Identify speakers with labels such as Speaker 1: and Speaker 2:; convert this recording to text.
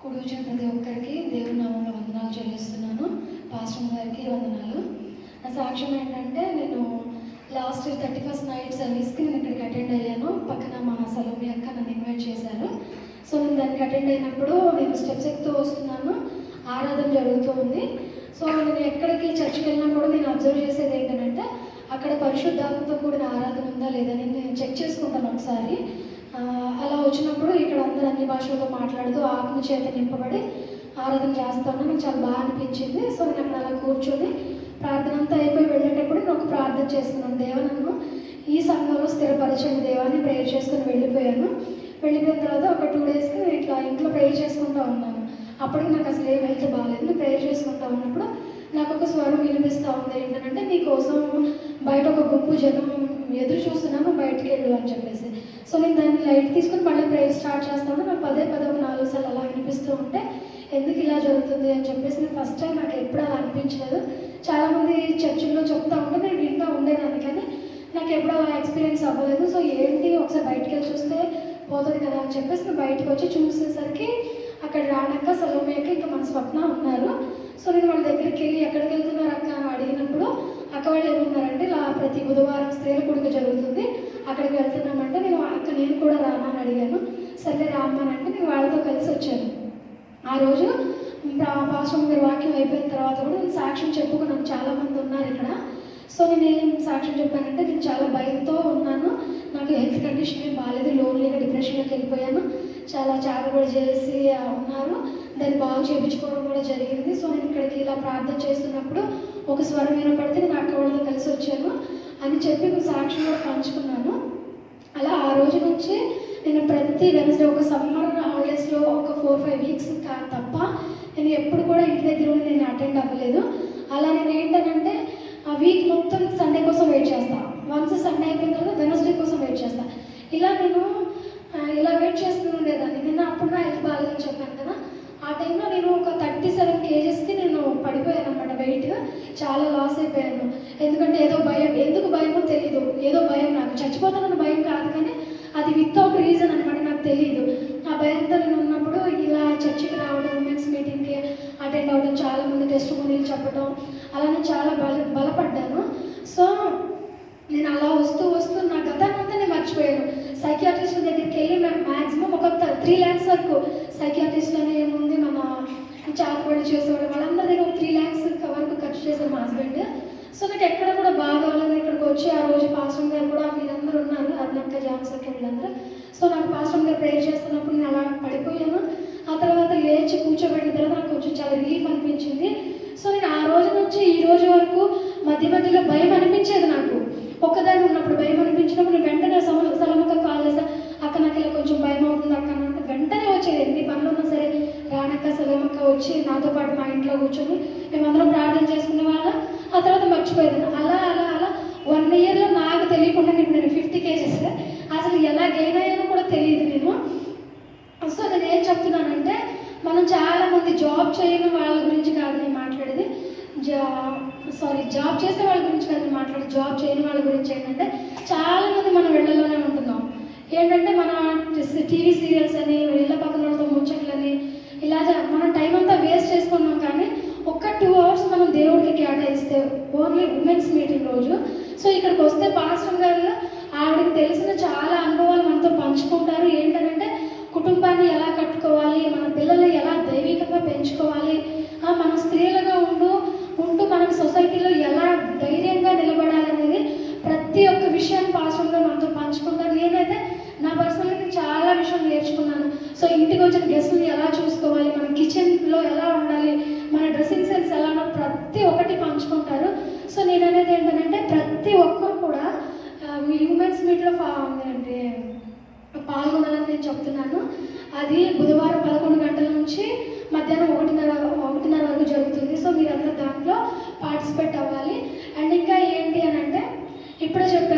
Speaker 1: కూడి వచ్చిన ప్రతి ఒక్కరికి దేవుని నామంలో వందనాలు చెల్లిస్తున్నాను. పాస్టర్ గారికి వందనాలు. నా సాక్ష్యం ఏంటంటే, నేను లాస్ట్ 31st నైట్ సర్వీస్కి నేను ఇక్కడికి అటెండ్ అయ్యాను. పక్కన మా సలోమి అక్క నన్ను ఇన్వైట్ చేశారు. సో నేను దానికి అటెండ్ అయినప్పుడు నేను స్టెప్స్ ఎక్కుతూ వస్తున్నాను, ఆరాధన జరుగుతూ ఉంది. సో నేను ఎక్కడికి చర్చికి వెళ్ళినా కూడా నేను అబ్జర్వ్ చేసేది ఏంటంటే, అక్కడ పరిశుద్ధాత్మతో కూడిన ఆరాధన ఉందా లేదా నేను చెక్ చేసుకుంటాను ఒకసారి. అలా వచ్చినప్పుడు ఇక్కడ అందరూ అన్ని భాషలతో మాట్లాడుతూ ఆత్మ చేత నింపబడి ఆరాధన చేస్తాను. నాకు చాలా బాగా అనిపించింది. సో నేను అక్కడ అలా కూర్చొని ప్రార్థన అంతా అయిపోయి వెళ్ళేటప్పుడు నేను ఒక ప్రార్థన చేస్తున్నాను, దేవా నన్ను ఈ సంఘంలో స్థిరపరచండి దేవాన్ని ప్రేయర్ చేసుకుని వెళ్ళిపోయాను. వెళ్ళిపోయిన తర్వాత ఒక 2 డేస్కి నేను ఇట్లా ఇంట్లో ప్రేయర్ చేసుకుంటూ ఉన్నాను. అప్పటికి నాకు అసలు ఏం హెల్త్ బాగాలేదు. నేను ప్రేయర్ చేసుకుంటూ ఉన్నప్పుడు నాకు ఒక స్వరం వినిపిస్తూ ఉంది, ఏంటంటే నీ కోసం బయట ఒక గుంపు జనం ఎదురు చూస్తున్నాను, బయటికి వెళ్ళు అని చెప్పేసి. సో నేను దాన్ని లైట్ తీసుకుని మళ్ళీ ప్రేయర్ స్టార్ట్ చేస్తాను. నాకు పదే ఒక 4 సార్లు అలా వినిపిస్తూ ఉంటే ఎందుకు ఇలా జరుగుతుంది అని చెప్పేసి నేను ఫస్ట్ టైం నాకు ఎప్పుడు అలా అనిపించలేదు. చాలామంది చర్చిల్లో చెప్తా ఉంటే నేను వింటూ ఉండేదాన్ని, కానీ నాకు ఎప్పుడు అలా ఎక్స్పీరియన్స్ అవ్వలేదు. సో ఏంటి ఒకసారి బయటికి వెళ్ళి చూస్తే పోతుంది కదా అని చెప్పేసి నేను బయటకు వచ్చి చూసేసరికి అక్కడ రానక్క సలోమియక్క ఇంకా మన స్వప్న ఉన్నారు. సో నేను వాళ్ళ దగ్గరికి వెళ్ళి ఎక్కడికి వెళ్తున్నారు అక్క అని అడిగినప్పుడు అక్క వాళ్ళు ఏమన్నారంటే, ఇలా ప్రతి బుధవారం స్త్రీల కూడిక జరుగుతుంది, అక్కడికి వెళ్తున్నామంటే నేను కూడా రానా అని అడిగాను. సరే రామ్మానంటే నేను వాళ్ళతో కలిసి వచ్చాను. ఆ రోజు పాస్టర్ గారి వాక్యం అయిపోయిన తర్వాత కూడా నేను సాక్ష్యం చెప్పుకున్నాను. చాలామంది ఉన్నారు ఇక్కడ. సో నేను ఏం సాక్ష్యం చెప్పానంటే, నేను చాలా భయంతో ఉన్నాను, నాకు హెల్త్ కండిషన్ ఏం బాగాలేదు, లోన్లీగా డిప్రెషన్లోకి వెళ్ళిపోయాను, చాలా చారబడి చేసి ఉన్నారు, దాన్ని బాగు చేయించుకోవడం కూడా జరిగింది. సో నేను ఇక్కడికి ఇలా ప్రార్థన చేస్తున్నప్పుడు ఒక స్వరం వినపడితే నేను అక్క వాళ్ళతో కలిసి వచ్చాను అని చెప్పి సాక్ష్యం కూడా పంచుకున్నాను. అలా ఆ రోజు నుంచి నేను ప్రతి వెన్స్డే ఒక సమ్మర్ హాలిడేస్లో ఒక 4-5 వీక్స్ తప్ప నేను ఎప్పుడు కూడా ఇంటి దగ్గర ఉండి నేను అటెండ్ అవ్వలేదు. అలా నేను ఏంటంటే ఆ వీక్ మొత్తం సండే కోసం వెయిట్ చేస్తాను. వన్స్ సండే అయిపోయిన తర్వాత వెన్స్డే కోసం వెయిట్ చేస్తాను. నేను ఇలా వెయిట్ చేస్తూ ఉండేదాన్ని. నేను అప్పుడు నా హెల్త్ బాగాలేదని చెప్పాను కదా, ఆ టైంలో నేను ఒక 37 kgsకి నేను పడిపోయాను అనమాట. వెయిట్ చాలా లాస్ అయిపోయాను. ఎందుకంటే ఏదో భయం, ఎందుకు భయమో తెలీదు, ఏదో భయం, నాకు చచ్చిపోతానన్న భయం కాదు, కానీ అది వితౌట్ రీజన్ అనమాట, నాకు తెలీదు. ఆ భయంతో నేను ఉన్నప్పుడు ఇలా చర్చికి రావడం, ఉమెన్స్ మీటింగ్కి అటెండ్ అవ్వడం, చాలామంది టెస్టిమోనీలు చెప్పడం, అలా నేను చాలా బలపడ్డాను. సో నేను అలా వస్తూ నా గతాన్నంతా నేను మర్చిపోయాను. సైకియాట్రిస్టుల దగ్గరికి వెళ్ళి మేము మ్యాక్సిమం ఒక 3 lakhs వరకు, సైకియాట్రిస్ట్లోనే ఏముంది మన చాకుబడి చేసేవాడు, వాళ్ళందరి దగ్గర ఒక 3 lakhs వరకు ఖర్చు చేశారు మా హస్బెండ్. సో నాకు ఎక్కడ కూడా బాగా అవ్వలేదు. ఇక్కడికి వచ్చి ఆ రోజు పాస్టర్ గారు కూడా మీరందరూ ఉన్నారు, అరుణక్క జాన్సన్ వీళ్ళందరూ. సో నాకు పాస్టర్ గారు ప్రేయర్ చేస్తున్నప్పుడు నేను అలా పడిపోయాను. ఆ తర్వాత లేచి కూర్చోబెట్టిన తర్వాత నాకు కొంచెం చాలా రిలీఫ్ అనిపించింది. సో నేను ఆ రోజు నుంచి ఈ రోజు వరకు మధ్యలో భయం అనిపించేది నాకు. ఒక్కదాన్ని ఉన్నప్పుడు భయం అనిపించినప్పుడు నేను వెంటనే సలమక్క కాల్ చేస్తా, అక్క నాకు ఇలా కొంచెం భయం అవుతుంది అక్క అంటే వెంటనే వచ్చేది. ఎన్ని పనులు ఉన్నా సరే రానక్క సలమక్క వచ్చి నాతో పాటు మా ఇంట్లో కూర్చొని మేమందరం ప్రార్థన చేసుకునే వాళ్ళం. ఆ తర్వాత మర్చిపోయేది. అలా 1 yearలో నాకు తెలియకుండా నేను 50 kgs అసలు ఎలా గెయిన్ అయ్యానో కూడా తెలియదు నేను. సో నేను ఏం చెప్తున్నానంటే, మనం చాలామంది జాబ్ చేయని వాళ్ళ గురించి కాదు నేను మాట్లాడేది, జాబ్ చేసే వాళ్ళ గురించి కాదు నేను మాట్లాడేది, జాబ్ చేయని వాళ్ళ గురించి. ఏంటంటే చాలామంది మనం ఇళ్లలోనే ఉంటున్నాం. ఏంటంటే మన టీవీ సీరియల్స్ అని, ఇళ్ళ పక్కన వాళ్ళతో ముచ్చట్లని, ఇలా మనం టైం అంతా వేస్ట్ చేసుకున్నాం. కానీ ఒక్క 2 hours మనం దేవుడికి కేటాయిస్తే, ఓన్లీ ఉమెన్స్ మీటింగ్ రోజు. సో ఇక్కడికి వస్తే పాస్టర్ గారు ఆవిడకి తెలిసిన చాలా అనుభవాలు మనతో పంచుకుంటారు. ఏంటంటే కుటుంబాన్ని ఎలా కట్టుకోవాలి, మన పిల్లల్ని ఎలా దైవికంగా పెంచుకోవాలి, మన స్త్రీలుగా ఉంటూ మనం సొసైటీలో ఎలా ధైర్యంగా నిలబడాలనేది ప్రతి ఒక్క విషయాన్ని పాస్టర్ గారు మనతో పంచుకుంటారు. నేనైతే నా పర్సనల్గా చాలా విషయాలు నేర్చుకున్నాను. సో ఇంటికి వచ్చిన గెస్ట్ని ఎలా చూసుకోవాలి, మన కిచెన్లో ఎలా ఉండాలి, మన డ్రెస్సింగ్ సెన్స్ ఎలా ఉండాలి, ప్రతి ఒక్కటి పంచుకుంటారు. సో నేను అనేది ఏంటంటే ప్రతి ఒక్కరు కూడా ఉమెన్స్ మీట్లో పాల్గొనాలని నేను చెప్తున్నాను. అది బుధవారం 11 గంటల నుంచి మధ్యాహ్నం 1:30 వరకు జరుగుతుంది. సో మీరందరూ దాంట్లో పార్టిసిపేట్ అవ్వాలి. అండ్ ఇంకా ఏంటి అని అంటే, ఇప్పుడే చెప్పాను